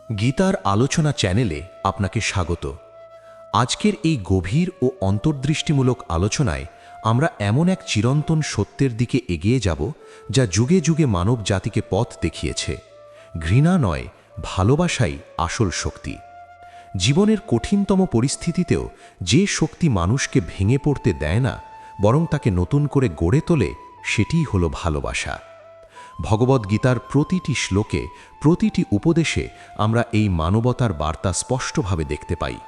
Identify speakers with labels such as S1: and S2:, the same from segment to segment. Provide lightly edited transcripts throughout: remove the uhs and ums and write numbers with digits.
S1: গীতার আলোচনা চ্যানেলে আপনাকে স্বাগত। আজকের এই গভীর ও অন্তর্দৃষ্টিমূলক আলোচনায় আমরা এমন এক চিরন্তন সত্যের দিকে এগিয়ে যাব যা যুগে যুগে মানব জাতিকে পথ দেখিয়েছে। ঘৃণা নয়, ভালোবাসাই আসল শক্তি। জীবনের কঠিনতম পরিস্থিতিতেও যে শক্তি মানুষকে ভেঙে পড়তে দেয় না, বরং তাকে নতুন করে গড়ে তোলে, সেটিই হলো ভালোবাসা। ভগবদ্গীতার প্রতিটি শ্লোকে, প্রতিটি উপদেশে আমরা এই মানবতার বার্তা স্পষ্টভাবে দেখতে পাই।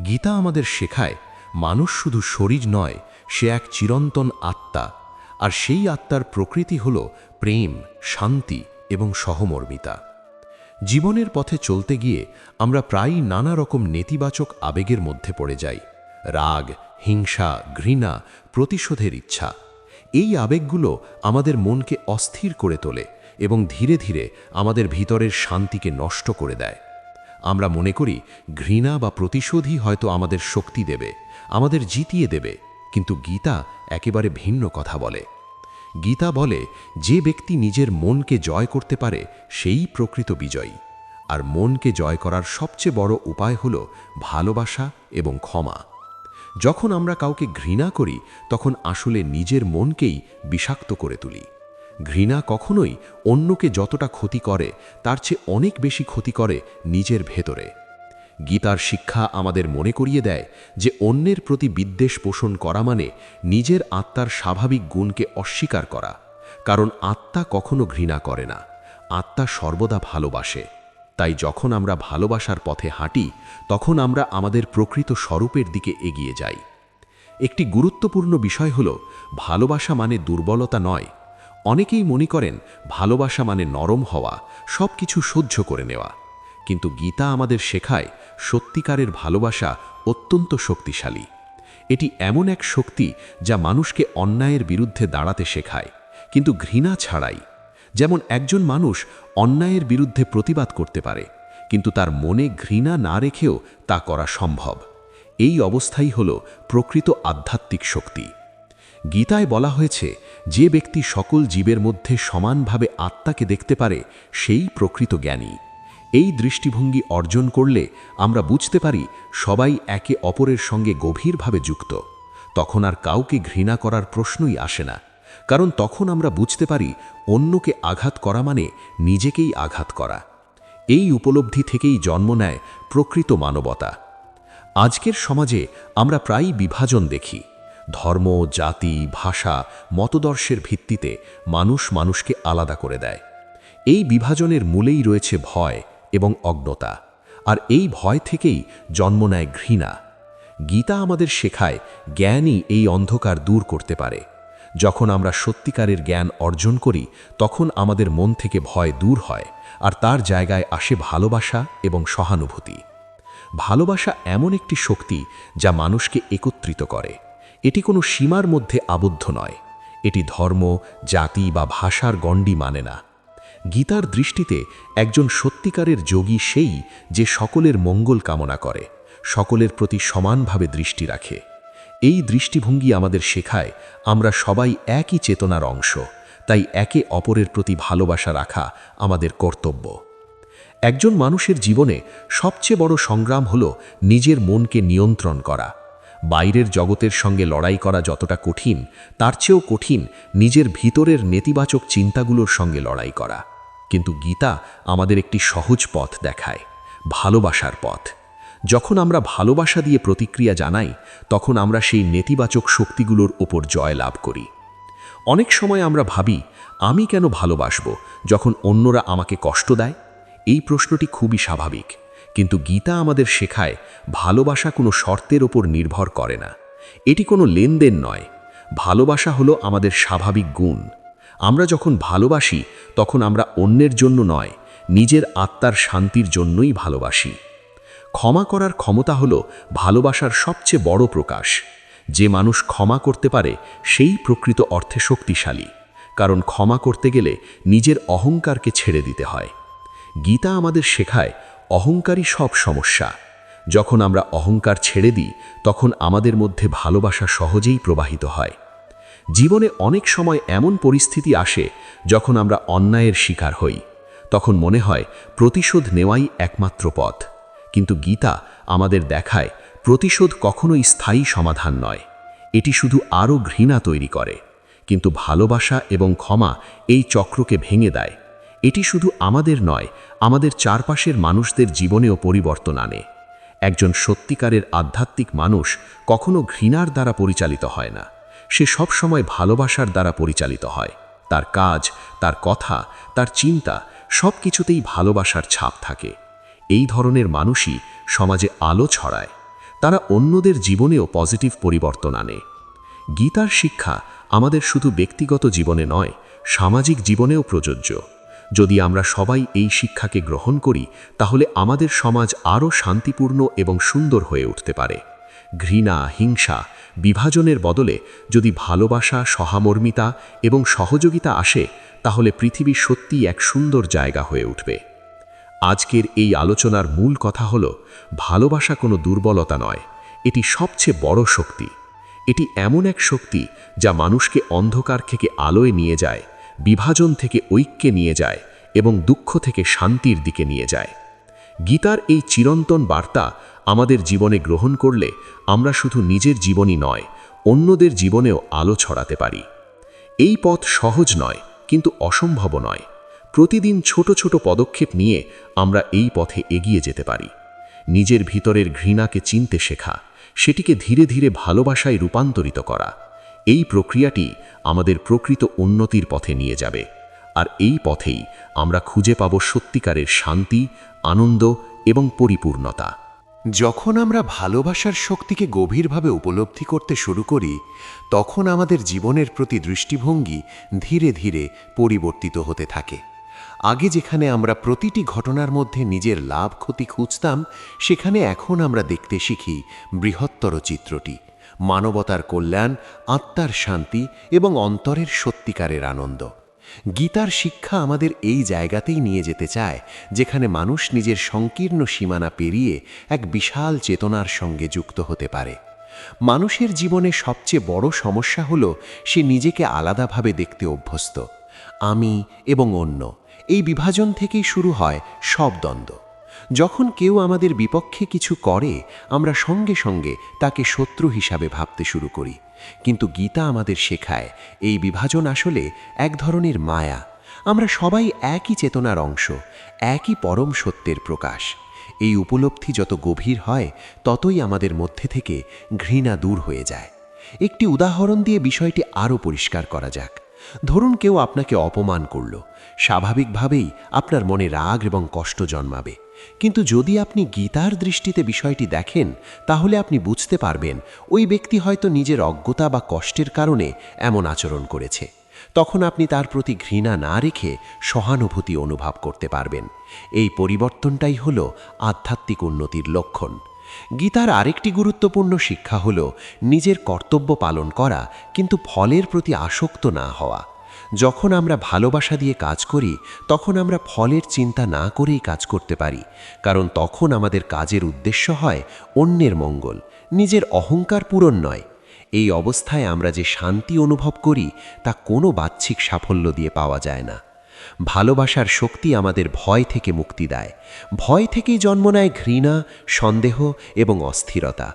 S1: গীতা আমাদের শেখায়, মানুষ শুধু শরীর নয়, সে এক চিরন্তন আত্মা, আর সেই আত্মার প্রকৃতি হল প্রেম, শান্তি এবং সহমর্মিতা। জীবনের পথে চলতে গিয়ে আমরা প্রায়ই নানা রকম নেতিবাচক আবেগের মধ্যে পড়ে যাই। রাগ, হিংসা, ঘৃণা, প্রতিশোধের ইচ্ছা। এই আবেগগুলো আমাদের মনকে অস্থির করে তোলে এবং ধীরে ধীরে আমাদের ভিতরের শান্তিকে নষ্ট করে দেয়। আমরা মনে করি ঘৃণা বা প্রতিশোধই হয়তো আমাদের শক্তি দেবে, আমাদের জিতিয়ে দেবে, কিন্তু গীতা একেবারে ভিন্ন কথা বলে। গীতা বলে, যে ব্যক্তি নিজের মনকে জয় করতে পারে সেই প্রকৃত বিজয়ী। আর মনকে জয় করার সবচেয়ে বড় উপায় হল ভালোবাসা এবং ক্ষমা। যখন আমরা কাউকে ঘৃণা করি, তখন আসলে নিজের মনকেই বিষাক্ত করে তুলি। ঘৃণা কখনোই অন্যকে যতটা ক্ষতি করে তার চেয়ে অনেক বেশি ক্ষতি করে নিজের ভেতরে। গীতার শিক্ষা আমাদের মনে করিয়ে দেয় যে অন্যের প্রতি বিদ্বেষ পোষণ করা মানে নিজের আত্মার স্বাভাবিক গুণকে অস্বীকার করা। কারণ আত্মা কখনো ঘৃণা করে না, আত্মা সর্বদা ভালোবাসে। তাই যখন আমরা ভালোবাসার পথে হাঁটি, তখন আমরা আমাদের প্রকৃত স্বরূপের দিকে এগিয়ে যাই। একটি গুরুত্বপূর্ণ বিষয় হল, ভালোবাসা মানে দুর্বলতা নয়। অনেকেই মনে করেন ভালোবাসা মানে নরম হওয়া, সব কিছু সহ্য করে নেওয়া। কিন্তু গীতা আমাদের শেখায়, সত্যিকারের ভালোবাসা অত্যন্ত শক্তিশালী। এটি এমন এক শক্তি যা মানুষকে অন্যায়ের বিরুদ্ধে দাঁড়াতে শেখায়, কিন্তু ঘৃণা ছাড়াই। যেমন একজন মানুষ অন্যায়ের বিরুদ্ধে প্রতিবাদ করতে পারে, কিন্তু তার মনে ঘৃণা না রেখেও তা করা সম্ভব। এই অবস্থাই হল প্রকৃত আধ্যাত্মিক শক্তি। গীতায় বলা হয়েছে, যে ব্যক্তি সকল জীবের মধ্যে সমানভাবে আত্মাকে দেখতে পারে সেই প্রকৃত জ্ঞানী। এই দৃষ্টিভঙ্গি অর্জন করলে আমরা বুঝতে পারি সবাই একে অপরের সঙ্গে গভীরভাবে যুক্ত। তখন আর কাউকে ঘৃণা করার প্রশ্নই আসে না, কারণ তখন আমরা বুঝতে পারি অন্যকে আঘাত করা মানে নিজেকেই আঘাত করা। এই উপলব্ধি থেকেই জন্ম নেয় প্রকৃত মানবতা। আজকের সমাজে আমরা প্রায়ই বিভাজন দেখি। ধর্ম, জাতি, ভাষা, মতদর্শের ভিত্তিতে মানুষ মানুষকে আলাদা করে দেয়। এই বিভাজনের মূলেই রয়েছে ভয় এবং অজ্ঞতা, আর এই ভয় থেকেই জন্ম নেয় ঘৃণা। গীতা আমাদের শেখায়, জ্ঞানই এই অন্ধকার দূর করতে পারে। যখন আমরা সত্যিকারের জ্ঞান অর্জন করি, তখন আমাদের মন থেকে ভয় দূর হয়, আর তার জায়গায় আসে ভালোবাসা এবং সহানুভূতি। ভালোবাসা এমন একটি শক্তি যা মানুষকে একত্রিত করে। এটি কোনো সীমার মধ্যে আবদ্ধ নয়। এটি ধর্ম, জাতি বা ভাষার গণ্ডি মানে না। গীতার দৃষ্টিতে একজন সত্যিকারের যোগী সেই যে সকলের মঙ্গল কামনা করে, সকলের প্রতি সমানভাবে দৃষ্টি রাখে। এই দৃষ্টিভঙ্গি আমাদের শেখায়, আমরা সবাই একই চেতনার অংশ, তাই একে অপরের প্রতি ভালোবাসা রাখা আমাদের কর্তব্য। একজন মানুষের জীবনে সবচেয়ে বড় সংগ্রাম হল নিজের মনকে নিয়ন্ত্রণ করা। বাইরের জগতের সঙ্গে লড়াই করা যতটা কঠিন, তার চেয়েও কঠিন নিজের ভিতরের নেতিবাচক চিন্তাগুলোর সঙ্গে লড়াই করা। কিন্তু গীতা আমাদের একটি সহজ পথ দেখায়, ভালোবাসার পথ। যখন আমরা ভালোবাসা দিয়ে প্রতিক্রিয়া জানাই, তখন আমরা সেই নেতিবাচক শক্তিগুলোর ওপর জয় লাভ করি। অনেক সময় আমরা ভাবি, আমি কেন ভালোবাসবো যখন অন্যরা আমাকে কষ্ট দেয়? এই প্রশ্নটি খুবই স্বাভাবিক, কিন্তু গীতা আমাদের শেখায়, ভালোবাসা কোনো শর্তের ওপর নির্ভর করে না। এটি কোনো লেনদেন নয়। ভালোবাসা হলো আমাদের স্বাভাবিক গুণ। আমরা যখন ভালোবাসি, তখন আমরা অন্যের জন্য নয়, নিজের আত্মার শান্তির জন্যই ভালোবাসি। ক্ষমা করার ক্ষমতা হলো ভালোবাসার সবচেয়ে বড় প্রকাশ। যে মানুষ ক্ষমা করতে পারে সেই প্রকৃত অর্থে শক্তিশালী, কারণ ক্ষমা করতে গেলে নিজের অহংকারকে ছেড়ে দিতে হয়। গীতা আমাদের শেখায়, অহংকারই সব সমস্যা। যখন আমরা অহংকার ছেড়ে দিই, তখন আমাদের মধ্যে ভালোবাসা সহজেই প্রবাহিত হয়। জীবনে অনেক সময় এমন পরিস্থিতি আসে যখন আমরা অন্যায়ের শিকার হই। তখন মনে হয় প্রতিশোধ নেওয়াই একমাত্র পথ। কিন্তু গীতা আমাদের দেখায় প্রতিশোধ কখনোই স্থায়ী সমাধান নয়, এটি শুধু আরও ঘৃণা তৈরি করে। কিন্তু ভালোবাসা এবং ক্ষমা এই চক্রকে ভেঙে দেয়। এটি শুধু আমাদের নয়, আমাদের চারপাশের মানুষদের জীবনেও পরিবর্তন আনে। একজন সত্যিকারের আধ্যাত্মিক মানুষ কখনো ঘৃণার দ্বারা পরিচালিত হয় না, সে সবসময় ভালোবাসার দ্বারা পরিচালিত হয়। তার কাজ, তার কথা, তার চিন্তা সব কিছুতেই ভালোবাসার ছাপ থাকে। এই ধরনের মানুষই সমাজে আলো ছড়ায়, তারা অন্যদের জীবনেও পজিটিভ পরিবর্তন আনে। গীতার শিক্ষা আমাদের শুধু ব্যক্তিগত জীবনে নয়, সামাজিক জীবনেও প্রযোজ্য। যদি আমরা সবাই এই শিক্ষাকে গ্রহণ করি, তাহলে আমাদের সমাজ আরও শান্তিপূর্ণ এবং সুন্দর হয়ে উঠতে পারে। ঘৃণা, হিংসা, বিভাজনের বদলে যদি ভালোবাসা, সহমর্মিতা এবং সহযোগিতা আসে, তাহলে পৃথিবী সত্যিই এক সুন্দর জায়গা হয়ে উঠবে। আজকের এই আলোচনার মূল কথা হল, ভালোবাসা কোনো দুর্বলতা নয়, এটি সবচেয়ে বড় শক্তি। এটি এমন এক শক্তি যা মানুষকে অন্ধকার থেকে আলোয় নিয়ে যায়, বিভাজন থেকে ঐক্যে নিয়ে যায় এবং দুঃখ থেকে শান্তির দিকে নিয়ে যায়। গীতার এই চিরন্তন বার্তা আমাদের জীবনে গ্রহণ করলে আমরা শুধু নিজের জীবনই নয়, অন্যদের জীবনেও আলো ছড়াতে পারি। এই পথ সহজ নয়, কিন্তু অসম্ভব নয়। প্রতিদিন ছোট ছোট পদক্ষেপ নিয়ে আমরা এই পথে এগিয়ে যেতে পারি। নিজের ভিতরের ঘৃণাকে চিনতে শেখা, সেটিকে ধীরে ধীরে ভালোবাসায় রূপান্তরিত করা, এই প্রক্রিয়াটি আমাদের প্রকৃত উন্নতির পথে নিয়ে যাবে। আর এই পথেই আমরা খুঁজে পাব সত্যিকারের শান্তি, আনন্দ এবং পরিপূর্ণতা।
S2: যখন আমরা ভালোবাসার শক্তিকে গভীরভাবে উপলব্ধি করতে শুরু করি, তখন আমাদের জীবনের প্রতি দৃষ্টিভঙ্গি ধীরে ধীরে পরিবর্তিত হতে থাকে। আগে যেখানে আমরা প্রতিটি ঘটনার মধ্যে নিজের লাভ ক্ষতি খুঁজতাম, সেখানে এখন আমরা দেখতে শিখি বৃহত্তর চিত্রটি, মানবতার কল্যাণ, আত্মার শান্তি এবং অন্তরের সত্যিকারের আনন্দ। গীতার শিক্ষা আমাদের এই জায়গাতেই নিয়ে যেতে চায়, যেখানে মানুষ নিজের সংকীর্ণ সীমানা পেরিয়ে এক বিশাল চেতনার সঙ্গে যুক্ত হতে পারে। মানুষের জীবনে সবচেয়ে বড় সমস্যা হল সে নিজেকে আলাদাভাবে দেখতে অভ্যস্ত। আমি এবং অন্য, এই বিভাজন থেকেই শুরু হয় সব দ্বন্দ্ব। যখন কেউ আমাদের বিপক্ষে কিছু করে, আমরা সঙ্গে সঙ্গে তাকে শত্রু হিসাবে ভাবতে শুরু করি। কিন্তু গীতা আমাদের শেখায়, এই বিভাজন আসলে এক ধরনের মায়া। আমরা সবাই একই চেতনার অংশ, একই পরম সত্যের প্রকাশ। এই উপলব্ধি যত গভীর হয়, ততই আমাদের মধ্যে থেকে ঘৃণা দূর হয়ে যায়। একটি উদাহরণ দিয়ে বিষয়টি আরও পরিষ্কার করা যাক। ধরুন কেউ আপনাকে অপমান করল, স্বাভাবিকভাবেই আপনার মনে রাগ এবং কষ্ট জন্মাবে। কিন্তু যদি আপনি গীতার দৃষ্টিতে বিষয়টি দেখেন, তাহলে আপনি বুঝতে পারবেন ওই ব্যক্তি হয়তো নিজের অজ্ঞতা বা কষ্টের কারণে এমন আচরণ করেছে। তখন আপনি তার প্রতি ঘৃণা না রেখে সহানুভূতি অনুভব করতে পারবেন। এই পরিবর্তনটাই হলো আধ্যাত্মিক উন্নতির লক্ষণ। গীতার আরেকটি গুরুত্বপূর্ণ শিক্ষা হল নিজের কর্তব্য পালন করা, কিন্তু ফলের প্রতি আসক্ত না হওয়া। যখন আমরা ভালোবাসা দিয়ে কাজ করি, তখন আমরা ফলের চিন্তা না করেই কাজ করতে পারি, কারণ তখন আমাদের কাজের উদ্দেশ্য হয় অন্যের মঙ্গল, নিজের অহংকার পূরণ নয়। এই অবস্থায় আমরা যে শান্তি অনুভব করি, তা কোনো বাহ্যিক সাফল্য দিয়ে পাওয়া যায় না। ভালোবাসার শক্তি আমাদের ভয় থেকে মুক্তি দেয়। ভয় থেকেই জন্ম নেয় ঘৃণা, সন্দেহ এবং অস্থিরতা।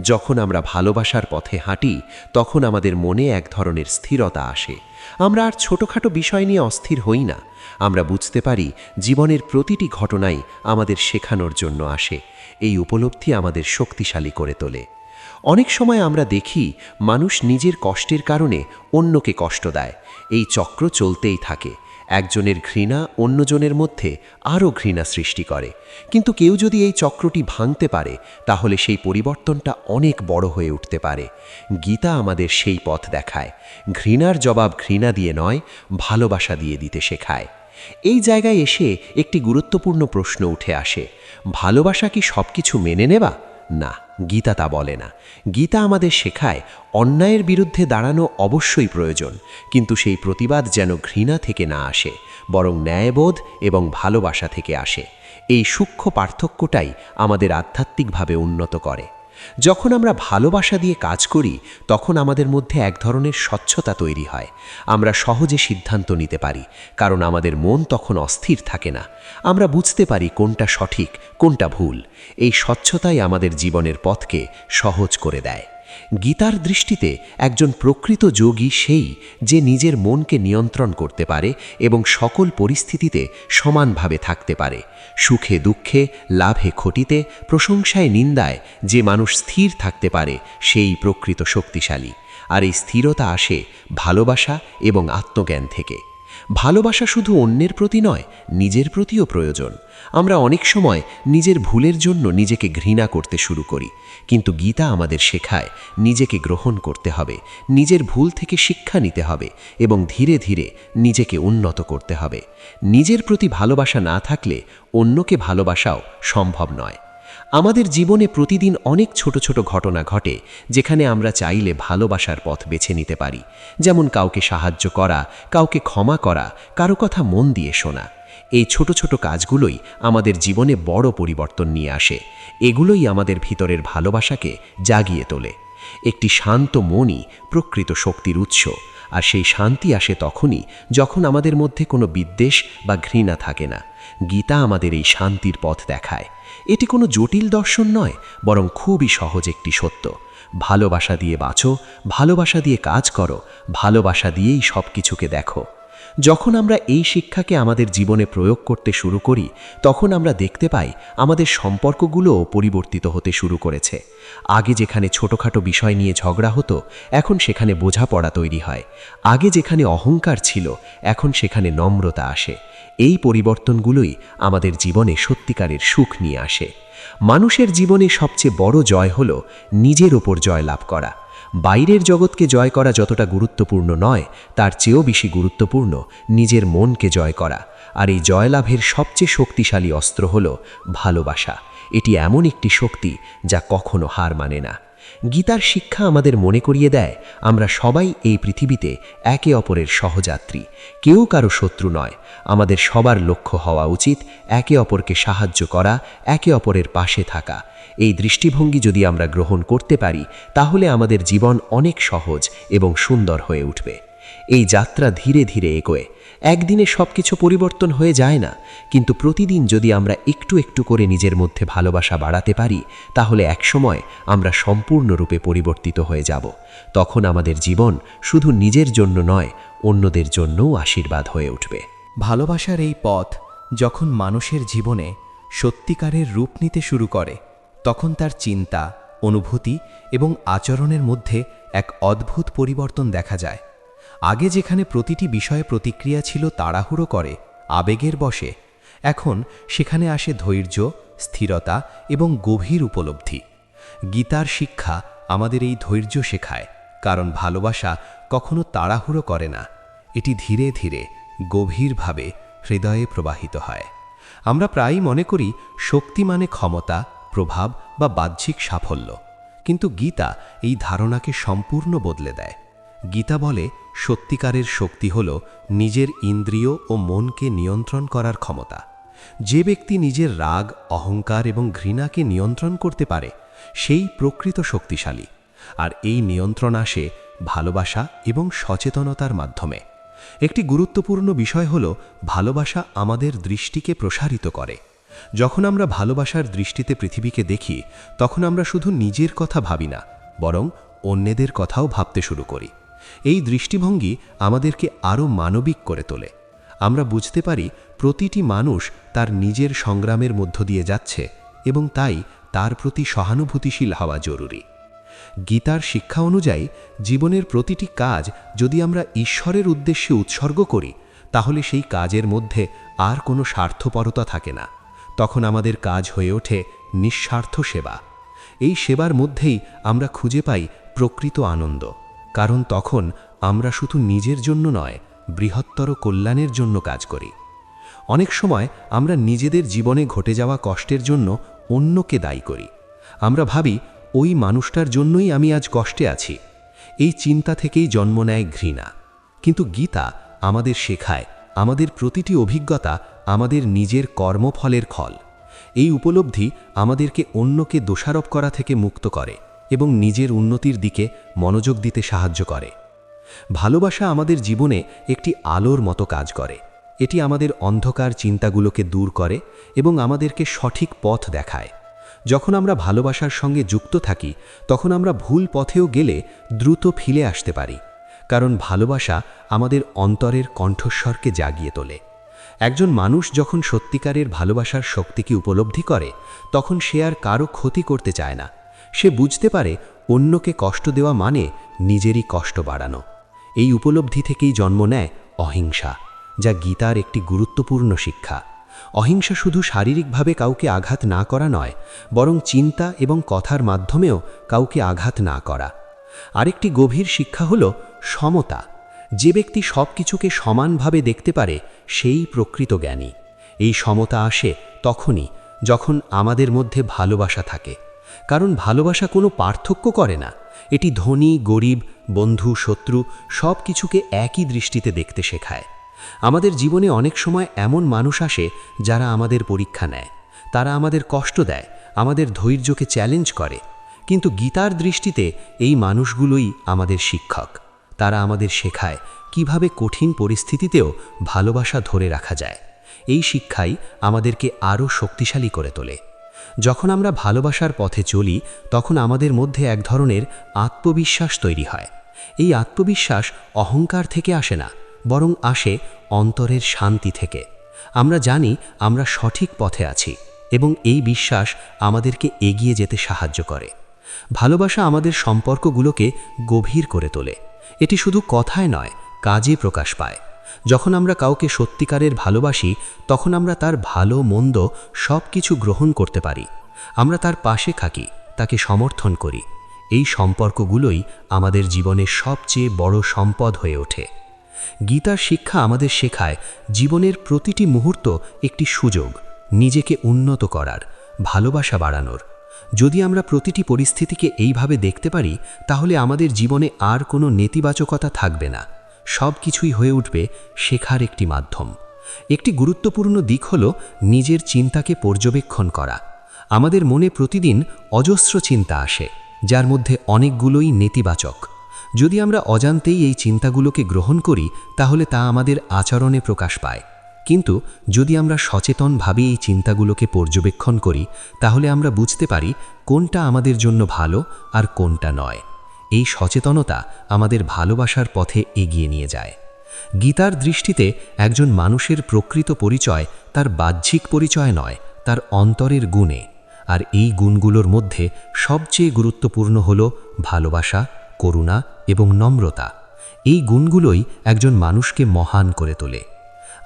S2: যখন আমরা ভালোবাসার পথে হাঁটি, তখন আমাদের মনে এক ধরনের স্থিরতা আসে। আমরা আর ছোটখাটো বিষয় নিয়ে অস্থির হই না। আমরা বুঝতে পারি জীবনের প্রতিটি ঘটনাই আমাদের শেখানোর জন্য আসে। এই উপলব্ধি আমাদের শক্তিশালী করে তোলে। অনেক সময় আমরা দেখি মানুষ নিজের কষ্টের কারণে অন্যকে কষ্ট দেয়। এই চক্র চলতেই থাকে। একজনের ঘৃণা অন্যজনের মধ্যে আরও ঘৃণা সৃষ্টি করে। কিন্তু কেউ যদি এই চক্রটি ভাঙতে পারে, তাহলে সেই পরিবর্তনটা অনেক বড় হয়ে উঠতে পারে। গীতা আমাদের সেই পথ দেখায়। ঘৃণার জবাব ঘৃণা দিয়ে নয়, ভালোবাসা দিয়ে দিতে শেখায়। এই জায়গায় এসে একটি গুরুত্বপূর্ণ প্রশ্ন উঠে আসে, ভালোবাসা কি সব কিছু মেনে নেবা? না, গীতা তা বলে না। গীতা আমাদের শেখায় অন্যায়ের বিরুদ্ধে দাঁড়ানো অবশ্যই প্রয়োজন, কিন্তু সেই প্রতিবাদ যেন ঘৃণা থেকে না আসে, বরং ন্যায়বোধ এবং ভালোবাসা থেকে আসে। এই সূক্ষ্ম পার্থক্যটাই আমাদের আধ্যাত্মিকভাবে উন্নত করে।
S3: যখন আমরা ভালোবাসা দিয়ে কাজ করি তখন আমাদের মধ্যে এক ধরনের স্বচ্ছতা তৈরি হয়। আমরা সহজে সিদ্ধান্ত নিতে পারি, কারণ আমাদের মন তখন অস্থির থাকে না। আমরা বুঝতে পারি কোনটা সঠিক, কোনটা ভুল। এই স্বচ্ছতাই আমাদের জীবনের পথকে সহজ করে দেয়। গীতার দৃষ্টিতে একজন প্রকৃত যোগী সেই যে নিজের মনকে নিয়ন্ত্রণ করতে পারে এবং সকল পরিস্থিতিতে সমানভাবে থাকতে পারে। সুখে দুঃখে, লাভে ক্ষতিতে, প্রশংসায় নিন্দায় যে মানুষ স্থির থাকতে পারে সেই প্রকৃত শক্তিশালী। আর এই স্থিরতা আসে ভালোবাসা এবং আত্মজ্ঞান থেকে। ভালোবাসা শুধু অন্যের প্রতি নয়, নিজের প্রতিও প্রয়োজন। আমরা অনেক সময় নিজের ভুলের জন্য নিজেকে ঘৃণা করতে শুরু করি, কিন্তু গীতা আমাদের শেখায় নিজেকে গ্রহণ করতে হবে, নিজের ভুল থেকে শিক্ষা নিতে হবে এবং ধীরে ধীরে নিজেকে উন্নত করতে হবে। নিজের প্রতি ভালোবাসা না থাকলে অন্যকে ভালোবাসাও সম্ভব নয়। আমাদের জীবনে প্রতিদিন অনেক ছোট ছোট ঘটনা ঘটে যেখানে আমরা চাইলে ভালোবাসার পথ বেছে নিতে পারি। যেমন কাউকে সাহায্য করা, কাউকে ক্ষমা করা, কারো কথা মন দিয়ে শোনা। এই ছোট ছোট কাজগুলোই আমাদের জীবনে বড় পরিবর্তন নিয়ে আসে। এগুলোই আমাদের ভিতরের ভালোবাসাকে জাগিয়ে তোলে। একটি শান্ত মনই প্রকৃত শক্তির উৎস, আর সেই শান্তি আসে তখনই যখন আমাদের মধ্যে কোনো বিদ্বেষ বা ঘৃণা থাকে না। গীতা আমাদের এই শান্তির পথ দেখায়। এটি কোনো জটিল দর্শন নয়, বরং খুবই সহজ একটি সত্য। ভালোবাসা দিয়ে বাঁচো, ভালোবাসা দিয়ে কাজ করো, ভালোবাসা দিয়েই সব কিছুকে দেখো। যখন আমরা এই শিক্ষাকে আমাদের জীবনে প্রয়োগ করতে শুরু করি, তখন আমরা দেখতে পাই আমাদের সম্পর্কগুলোও পরিবর্তিত হতে শুরু করেছে। আগে যেখানে ছোটখাটো বিষয় নিয়ে ঝগড়া হতো, এখন সেখানে বোঝাপড়া তৈরি হয়। আগে যেখানে অহংকার ছিল, এখন সেখানে নম্রতা আসে। এই পরিবর্তনগুলোই আমাদের জীবনে সত্যিকারের সুখ নিয়ে আসে। মানুষের জীবনে সবচেয়ে বড় জয় হল নিজের ওপর জয় লাভ করা। বাইরের জগৎকে জয় করা যতটা গুরুত্বপূর্ণ নয়, তার চেয়েও বেশি গুরুত্বপূর্ণ নিজের মনকে জয় করা। আর এই জয়লাভের সবচেয়ে শক্তিশালী অস্ত্র হল ভালোবাসা। এটি এমন একটি শক্তি যা কখনো হার মানে না। গীতার শিক্ষা আমাদের মনে করিয়ে দেয় আমরা সবাই এই পৃথিবীতে একে অপরের সহযাত্রী, কেউ কারো শত্রু নয়। আমাদের সবার লক্ষ্য হওয়া উচিত একে অপরকে সাহায্য করা, একে অপরের পাশে থাকা। এই দৃষ্টিভঙ্গি যদি আমরা গ্রহণ করতে পারি, তাহলে আমাদের জীবন অনেক সহজ এবং সুন্দর হয়ে উঠবে। এই যাত্রা ধীরে ধীরে এগোয়। একদিনে সবকিছু পরিবর্তন হয়ে যায় না, কিন্তু প্রতিদিন যদি আমরা একটু একটু করে নিজের মধ্যে ভালোবাসা বাড়াতে পারি, তাহলে একসময় আমরা সম্পূর্ণরূপে পরিবর্তিত হয়ে যাব। তখন আমাদের জীবন শুধু নিজের জন্য নয়, অন্যদের জন্যও আশীর্বাদ হয়ে উঠবে।
S4: ভালোবাসার এই পথ যখন মানুষের জীবনে সত্যিকারের রূপ নিতে শুরু করে, তখন তার চিন্তা, অনুভূতি এবং আচরণের মধ্যে এক অদ্ভুত পরিবর্তন দেখা যায়। আগে যেখানে প্রতিটি বিষয়ে প্রতিক্রিয়া ছিল তাড়াহুড়ো করে, আবেগের বশে, এখন সেখানে আসে ধৈর্য, স্থিরতা এবং গভীর উপলব্ধি। গীতার শিক্ষা আমাদের এই ধৈর্য শেখায়, কারণ ভালোবাসা কখনো তাড়াহুড়ো করে না। এটি ধীরে ধীরে গভীরভাবে হৃদয়ে প্রবাহিত হয়। আমরা প্রায়ই মনে করি শক্তি মানে ক্ষমতা, প্রভাব বা বাহ্যিক সাফল্য, কিন্তু গীতা এই ধারণাকে সম্পূর্ণ বদলে দেয়। গীতা বলে সত্যিকারের শক্তি হল নিজের ইন্দ্রিয় ও মনকে নিয়ন্ত্রণ করার ক্ষমতা। যে ব্যক্তি নিজের রাগ, অহংকার এবং ঘৃণাকে নিয়ন্ত্রণ করতে পারে, সেই প্রকৃত শক্তিশালী। আর এই নিয়ন্ত্রণ আসে ভালোবাসা এবং সচেতনতার মাধ্যমে। একটি গুরুত্বপূর্ণ বিষয় হল ভালোবাসা আমাদের দৃষ্টিকে প্রসারিত করে। যখন আমরা ভালোবাসার দৃষ্টিতে পৃথিবীকে দেখি, তখন আমরা শুধু নিজের কথা ভাবি না, বরং অন্যদের কথাও ভাবতে শুরু করি। এই দৃষ্টিভঙ্গি আমাদেরকে আরও মানবিক করে তোলে। আমরা বুঝতে পারি প্রতিটি মানুষ তার নিজের সংগ্রামের মধ্য দিয়ে যাচ্ছে এবং তাই তার প্রতি সহানুভূতিশীল হওয়া জরুরি। গীতার শিক্ষা অনুযায়ী জীবনের প্রতিটি কাজ যদি আমরা ঈশ্বরের উদ্দেশ্যে উৎসর্গ করি, তাহলে সেই কাজের মধ্যে আর কোনো স্বার্থপরতা থাকে না। তখন আমাদের কাজ হয়ে ওঠে নিঃস্বার্থ সেবা। এই সেবার মধ্যেই আমরা খুঁজে পাই প্রকৃত আনন্দ, কারণ তখন আমরা শুধু নিজের জন্য নয়, বৃহত্তর কল্যাণের জন্য কাজ করি। অনেক সময় আমরা নিজেদের জীবনে ঘটে যাওয়া কষ্টের জন্য অন্যকে দায়ী করি। আমরা ভাবি ওই মানুষটার জন্যই আমি আজ কষ্টে আছি। এই চিন্তা থেকেই জন্ম নেয় ঘৃণা। কিন্তু গীতা আমাদের শেখায় আমাদের প্রতিটি অভিজ্ঞতা আমাদের নিজের কর্মফলের ফল। এই উপলব্ধি আমাদেরকে অন্যকে দোষারোপ করা থেকে মুক্ত করে এবং নিজের উন্নতির দিকে মনোযোগ দিতে সাহায্য করে। ভালোবাসা আমাদের জীবনে একটি আলোর মতো কাজ করে। এটি আমাদের অন্ধকার চিন্তাগুলোকে দূর করে এবং আমাদেরকে সঠিক পথ দেখায়। যখন আমরা ভালোবাসার সঙ্গে যুক্ত থাকি তখন আমরা ভুল পথেও গেলে দ্রুত ফিরে আসতে পারি, কারণ ভালোবাসা আমাদের অন্তরের কণ্ঠস্বরকে জাগিয়ে তোলে। একজন মানুষ যখন সত্যিকারের ভালোবাসার শক্তিকে উপলব্ধি করে তখন সে আর কারো ক্ষতি করতে চায় না। সে বুঝতে পারে অন্যকে কষ্ট দেওয়া মানে নিজেরই কষ্ট বাড়ানো। এই উপলব্ধি থেকেই জন্ম নেয় অহিংসা, যা গীতার একটি গুরুত্বপূর্ণ শিক্ষা। অহিংসা শুধু শারীরিকভাবে কাউকে আঘাত না করা নয়, বরং চিন্তা এবং কথার মাধ্যমেও কাউকে আঘাত না করা। আরেকটি গভীর শিক্ষা হল সমতা। যে ব্যক্তি সব কিছুকে সমানভাবে দেখতে পারে সেই প্রকৃত জ্ঞানী। এই সমতা আসে তখনই যখন আমাদের মধ্যে ভালোবাসা থাকে, কারণ ভালোবাসা কোনো পার্থক্য করে না। এটি ধনী গরিব, বন্ধু শত্রু সব কিছুকে একই দৃষ্টিতে দেখতে শেখায়। আমাদের জীবনে অনেক সময় এমন মানুষ আসে যারা আমাদের পরীক্ষা নেয়, তারা আমাদের কষ্ট দেয়, আমাদের ধৈর্যকে চ্যালেঞ্জ করে। কিন্তু গীতার দৃষ্টিতে এই মানুষগুলোই আমাদের শিক্ষক। তারা আমাদের শেখায় কিভাবে কঠিন পরিস্থিতিতেও ভালোবাসা ধরে রাখা যায়। এই শিক্ষাই আমাদেরকে আরও শক্তিশালী করে তোলে। যখন আমরা ভালোবাসার পথে চলি তখন আমাদের মধ্যে এক ধরনের আত্মবিশ্বাস তৈরি হয়। এই আত্মবিশ্বাস অহংকার থেকে আসে না, বরং আসে অন্তরের শান্তি থেকে। আমরা জানি আমরা সঠিক পথে আছি এবং এই বিশ্বাস আমাদেরকে এগিয়ে যেতে সাহায্য করে। ভালোবাসা আমাদের সম্পর্কগুলোকে গভীর করে তোলে। এটি শুধু কথায় নয়, কাজে প্রকাশ পায়। যখন আমরা কাউকে সত্যিকারের ভালোবাসি তখন আমরা তার ভালো মন্দ সব কিছু গ্রহণ করতে পারি। আমরা তার পাশে থাকি, তাকে সমর্থন করি। এই সম্পর্কগুলোই আমাদের জীবনের সবচেয়ে বড় সম্পদ হয়ে ওঠে। গীতার শিক্ষা আমাদের শেখায় জীবনের প্রতিটি মুহূর্ত একটি সুযোগ নিজেকে উন্নত করার, ভালোবাসা বাড়ানোর। যদি আমরা প্রতিটি পরিস্থিতিকে এইভাবে দেখতে পারি তাহলে আমাদের জীবনে আর কোনো নেতিবাচকতা থাকবে না। সব কিছুই হয়ে উঠবে শেখার একটি মাধ্যম। একটি গুরুত্বপূর্ণ দিক হল নিজের চিন্তাকে পর্যবেক্ষণ করা। আমাদের মনে প্রতিদিন অজস্র চিন্তা আসে, যার মধ্যে অনেকগুলোই নেতিবাচক। যদি আমরা অজান্তেই এই চিন্তাগুলোকে গ্রহণ করি তাহলে তা আমাদের আচরণে প্রকাশ পায়। কিন্তু যদি আমরা সচেতনভাবে এই চিন্তাগুলোকে পর্যবেক্ষণ করি তাহলে আমরা বুঝতে পারি কোনটা আমাদের জন্য ভালো আর কোনটা নয়। এই সচেতনতা আমাদের ভালোবাসার পথে এগিয়ে নিয়ে যায়। গীতার দৃষ্টিতে একজন মানুষের প্রকৃত পরিচয় তার বাহ্যিক পরিচয় নয়, তার অন্তরের গুণে। আর এই গুণগুলোর মধ্যে সবচেয়ে গুরুত্বপূর্ণ হল ভালোবাসা, করুণা এবং নম্রতা। এই গুণগুলোই একজন মানুষকে মহান করে তোলে।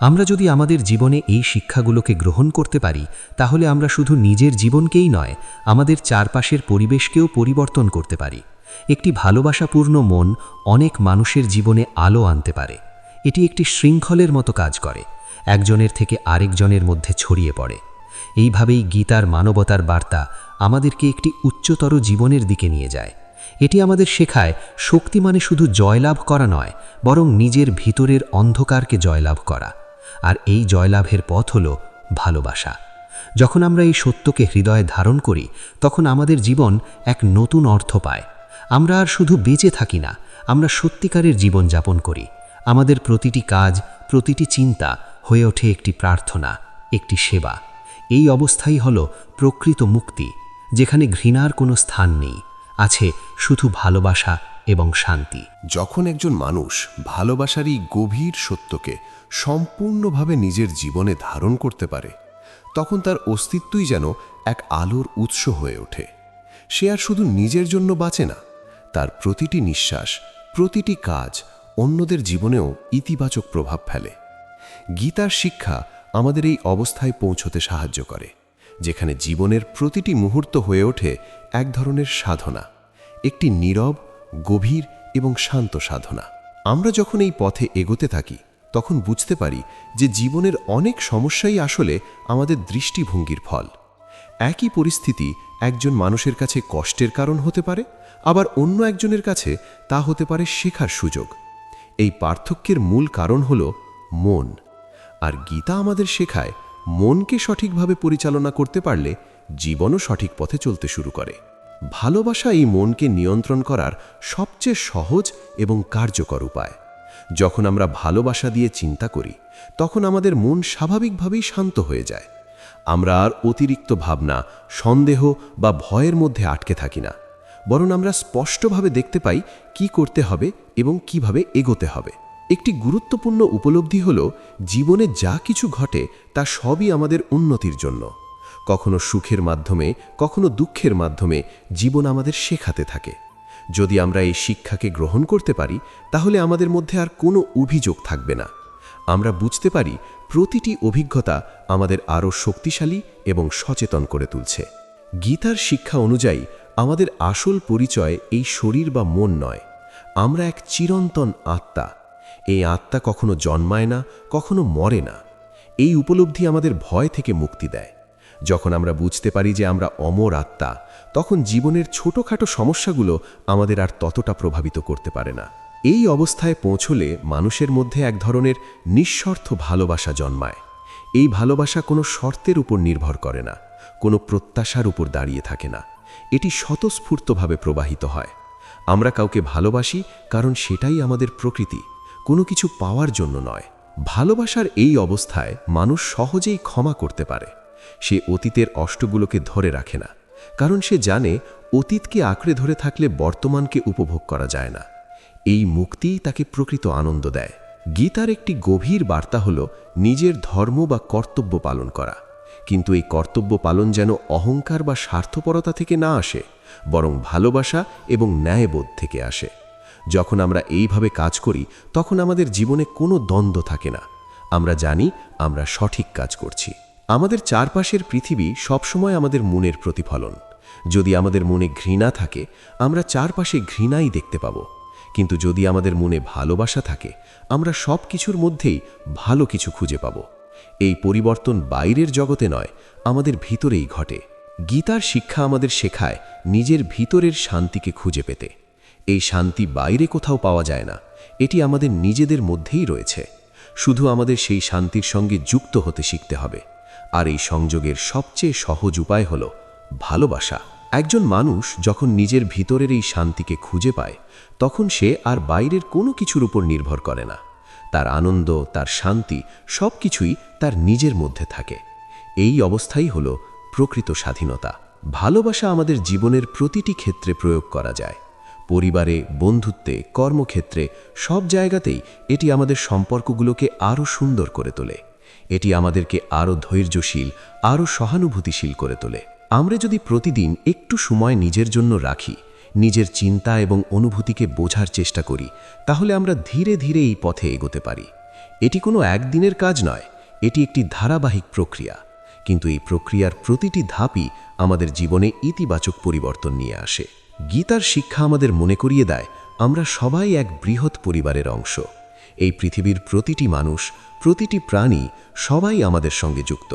S4: আমরা যদি আমাদের জীবনে এই শিক্ষাগুলোকে গ্রহণ করতে পারি তাহলে আমরা শুধু নিজের জীবনকেই নয়, আমাদের চারপাশের পরিবেশকেও পরিবর্তন করতে পারি। একটি ভালোবাসাপূর্ণ মন অনেক মানুষের জীবনে আলো আনতে পারে। এটি একটি শৃঙ্খলের মতো কাজ করে, একজনের থেকে আরেকজনের মধ্যে ছড়িয়ে পড়ে। এইভাবেই গীতার মানবতার বার্তা আমাদেরকে একটি উচ্চতর জীবনের দিকে নিয়ে যায়। এটি আমাদের শেখায় শক্তি মানে শুধু জয়লাভ করা নয়, বরং নিজের ভিতরের অন্ধকারকে জয়লাভ করা। আর এই জয়লাভের পথ হল ভালোবাসা। যখন আমরা এই সত্যকে হৃদয়ে ধারণ করি তখন আমাদের জীবন এক নতুন অর্থ পায়। আমরা আর শুধু বেঁচে থাকি না, আমরা সত্যিকারের জীবন যাপন করি। আমাদের প্রতিটি কাজ, প্রতিটি চিন্তা হয়ে ওঠে একটি প্রার্থনা, একটি সেবা। এই অবস্থাই হল প্রকৃত মুক্তি, যেখানে ঘৃণার কোনো স্থান নেই, আছে শুধু ভালোবাসা এবং শান্তি।
S2: যখন একজন মানুষ ভালোবাসার এই গভীর সত্যকে সম্পূর্ণভাবে নিজের জীবনে ধারণ করতে পারে তখন তার অস্তিত্বই যেন এক আলোর উৎস হয়ে ওঠে। সে আর শুধু নিজের জন্য বাঁচে না, তার প্রতিটি নিঃশ্বাস, প্রতিটি কাজ অন্যদের জীবনেও ইতিবাচক প্রভাব ফেলে। গীতার শিক্ষা আমাদের এই অবস্থায় পৌঁছতে সাহায্য করে, যেখানে জীবনের প্রতিটি মুহূর্ত হয়ে ওঠে এক ধরনের সাধনা, একটি নীরব, গভীর এবং শান্ত সাধনা। আমরা যখন এই পথে এগোতে থাকি তখন বুঝতে পারি যে জীবনের অনেক সমস্যাই আসলে আমাদের দৃষ্টিভঙ্গির ফল। একই পরিস্থিতি একজন মানুষের কাছে কষ্টের কারণ হতে পারে, আবার অন্য একজনের কাছে তা হতে পারে শেখার সুযোগ। এই পার্থক্যের মূল কারণ হল মন। আর গীতা আমাদের শেখায় মনকে সঠিকভাবে পরিচালনা করতে পারলে জীবনও সঠিক পথে চলতে শুরু করে। ভালোবাসা এই মনকে নিয়ন্ত্রণ করার সবচেয়ে সহজ এবং কার্যকর উপায়। যখন আমরা ভালোবাসা দিয়ে চিন্তা করি, তখন আমাদের মন স্বাভাবিকভাবেই শান্ত হয়ে যায়। আমরা আর অতিরিক্ত ভাবনা, সন্দেহ বা ভয়ের মধ্যে আটকে থাকি না, বরং আমরা স্পষ্টভাবে দেখতে পাই কি করতে হবে এবং কিভাবে এগোতে হবে। একটি গুরুত্বপূর্ণ উপলব্ধি হল, জীবনে যা কিছু ঘটে তা সবই আমাদের উন্নতির জন্য। কখনো সুখের মাধ্যমে, কখনো দুঃখের মাধ্যমে জীবন আমাদের শেখাতে থাকে। যদি আমরা এই শিক্ষাকে গ্রহণ করতে পারি, তাহলে আমাদের মধ্যে আর কোনো অভিযোগ থাকবে না। আমরা বুঝতে পারি প্রতিটি অভিজ্ঞতা আমাদের আরও শক্তিশালী এবং সচেতন করে তুলছে। গীতার শিক্ষা অনুযায়ী আমাদের আসল পরিচয় এই শরীর বা মন নয়, আমরা এক চিরন্তন আত্মা। এই আত্মা কখনো জন্মায় না, কখনো মরে না। এই উপলব্ধি আমাদের ভয় থেকে মুক্তি দেয়। যখন আমরা বুঝতে পারি যে আমরা অমর আত্মা, তখন জীবনের ছোটখাটো সমস্যাগুলো আমাদের আর ততটা প্রভাবিত করতে পারে না। এই অবস্থায় পৌঁছলে মানুষের মধ্যে এক ধরনের নিঃস্বার্থ ভালোবাসা জন্মায়। এই ভালোবাসা কোনো শর্তের উপর নির্ভর করে না, কোনো প্রত্যাশার উপর দাঁড়িয়ে থাকে না। এটি স্বতঃস্ফূর্তভাবে প্রবাহিত হয়। আমরা কাউকে ভালোবাসি কারণ সেটাই আমাদের প্রকৃতি, কোনো কিছু পাওয়ার জন্য নয়। ভালোবাসার এই অবস্থায় মানুষ সহজেই ক্ষমা করতে পারে। সে অতীতের অষ্টগুলোকে ধরে রাখে না, কারণ সে জানে অতীতকে আঁকড়ে ধরে থাকলে বর্তমানকে উপভোগ করা যায় না। এই মুক্তিই তাকে প্রকৃত আনন্দ দেয়। গীতার একটি গভীর বার্তা হল নিজের ধর্ম বা কর্তব্য পালন করা। কিন্তু এই কর্তব্য পালন যেন অহংকার বা স্বার্থপরতা থেকে না আসে, বরং ভালোবাসা এবং ন্যায়বোধ থেকে আসে। যখন আমরা এইভাবে কাজ করি, তখন আমাদের জীবনে কোনো দ্বন্দ্ব থাকে না। আমরা জানি আমরা সঠিক কাজ করছি। আমাদের চারপাশের পৃথিবী সবসময় আমাদের মনের প্রতিফলন। যদি আমাদের মনে ঘৃণা থাকে, আমরা চারপাশে ঘৃণাই দেখতে পাব। কিন্তু যদি আমাদের মনে ভালোবাসা থাকে, আমরা সব কিছুর মধ্যেই ভালো কিছু খুঁজে পাব। এই পরিবর্তন বাইরের জগতে নয়, আমাদের ভিতরেই ঘটে। গীতার শিক্ষা আমাদের শেখায় নিজের ভিতরের শান্তিকে খুঁজে পেতে। এই শান্তি বাইরে কোথাও পাওয়া যায় না, এটি আমাদের নিজেদের মধ্যেই রয়েছে। শুধু আমাদের সেই শান্তির সঙ্গে যুক্ত হতে শিখতে হবে। আর এই সংযোগের সবচেয়ে সহজ উপায় হল ভালোবাসা। একজন মানুষ যখন নিজের ভিতরের এই শান্তিকে খুঁজে পায়, তখন সে আর বাইরের কোনো কিছুর উপর নির্ভর করে না। তার আনন্দ, তার শান্তি সব কিছুই তার নিজের মধ্যে থাকে। এই অবস্থাই হল প্রকৃত স্বাধীনতা। ভালোবাসা আমাদের জীবনের প্রতিটি ক্ষেত্রে প্রয়োগ করা যায়। পরিবারে, বন্ধুত্বে, কর্মক্ষেত্রে, সব জায়গাতেই এটি আমাদের সম্পর্কগুলোকে আরও সুন্দর করে তোলে। এটি আমাদেরকে আরও ধৈর্যশীল, আরও সহানুভূতিশীল করে তোলে। আমরা যদি প্রতিদিন একটু সময় নিজের জন্য রাখি, নিজের চিন্তা এবং অনুভূতিকে বোঝার চেষ্টা করি, তাহলে আমরা ধীরে ধীরে এই পথে এগোতে পারি। এটি কোনো একদিনের কাজ নয়, এটি একটি ধারাবাহিক প্রক্রিয়া। কিন্তু এই প্রক্রিয়ার প্রতিটি ধাপই আমাদের জীবনে ইতিবাচক পরিবর্তন নিয়ে আসে। গীতার শিক্ষা আমাদের মনে করিয়ে দেয় আমরা সবাই এক বৃহৎ পরিবারের অংশ। এই পৃথিবীর প্রতিটি মানুষ, প্রতিটি প্রাণী সবাই আমাদের সঙ্গে যুক্ত।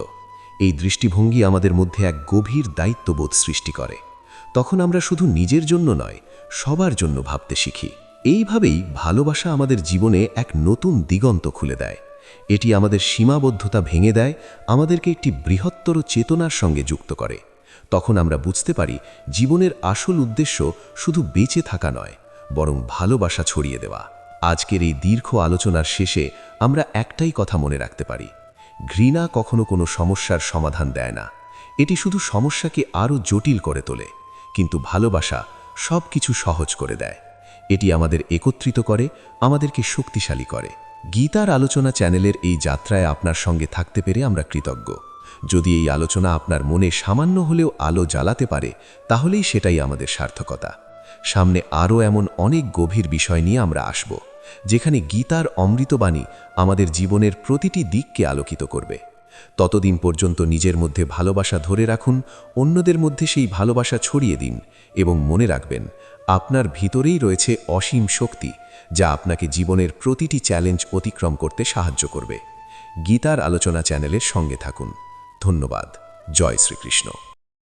S2: এই দৃষ্টিভঙ্গি আমাদের মধ্যে এক গভীর দায়িত্ববোধ সৃষ্টি করে। তখন আমরা শুধু নিজের জন্য নয়, সবার জন্য ভাবতে শিখি। এইভাবেই ভালোবাসা আমাদের জীবনে এক নতুন দিগন্ত খুলে দেয়। এটি আমাদের সীমাবদ্ধতা ভেঙে দেয়, আমাদেরকে একটি বৃহত্তর চেতনার সঙ্গে যুক্ত করে। তখন আমরা বুঝতে পারি জীবনের আসল উদ্দেশ্য শুধু বেঁচে থাকা নয়, বরং ভালোবাসা ছড়িয়ে দেওয়া। আজকের এই দীর্ঘ আলোচনার শেষে আমরা একটাই কথা মনে রাখতে পারি, ঘৃণা কখনো কোনো সমস্যার সমাধান দেয় না। এটি শুধু সমস্যাকে আরও জটিল করে তোলে। কিন্তু ভালোবাসা সব কিছু সহজ করে দেয়। এটি আমাদের একত্রিত করে, আমাদেরকে শক্তিশালী করে। গীতার আলোচনা চ্যানেলের এই যাত্রায় আপনার সঙ্গে থাকতে পেরে আমরা কৃতজ্ঞ। যদি এই আলোচনা আপনার মনে সামান্য হলেও আলো জ্বালাতে পারে, তাহলেই সেটাই আমাদের সার্থকতা। সামনে আরও এমন অনেক গভীর বিষয় নিয়ে আমরা আসব, যেখানে গীতার অমৃতবাণী আমাদের জীবনের প্রতিটি দিককে আলোকিত করবে। ততদিন পর্যন্ত নিজের মধ্যে ভালোবাসা ধরে রাখুন, অন্যদের মধ্যে সেই ভালোবাসা ছড়িয়ে দিন এবং মনে রাখবেন আপনার ভিতরেই রয়েছে অসীম শক্তি, যা আপনাকে জীবনের প্রতিটি চ্যালেঞ্জ অতিক্রম করতে সাহায্য করবে। গীতার আলোচনা চ্যানেলের সঙ্গে থাকুন। ধন্যবাদ। জয় শ্রীকৃষ্ণ।